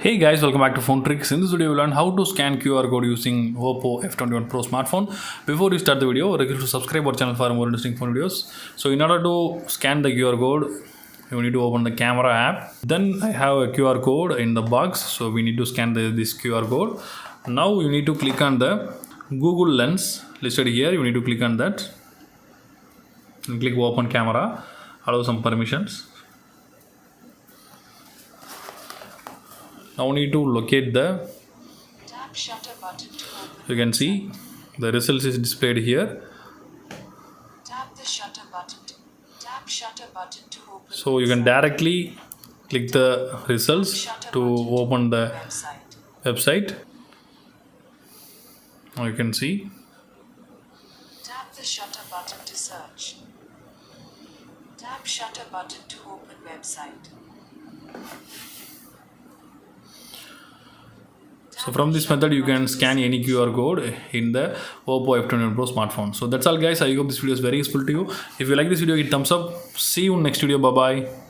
Hey guys, welcome back to Phone Tricks. In this video, we'll learn how to scan QR code using OPPO F21 Pro smartphone. Before we start the video, request to subscribe our channel for more interesting phone videos. So in order to scan the QR code, you need to open the camera app. Then I have a QR code in the box, so we need to scan this QR code. Now you need to click on the Google Lens listed here. You need to click on that. And click open camera. Allow some permissions. Now we need to locate the, Tap shutter button to open. you can see the results is displayed here. Tap the shutter button to open. So you can directly click the results to open the website. Now you can see. Tap the shutter button to search. Tap shutter button to open website. So from this method you can scan any QR code in the OPPO F21 Pro smartphone. So that's all guys. I hope this video is very useful to you. If you like this video, hit thumbs up. See you in next video. Bye bye.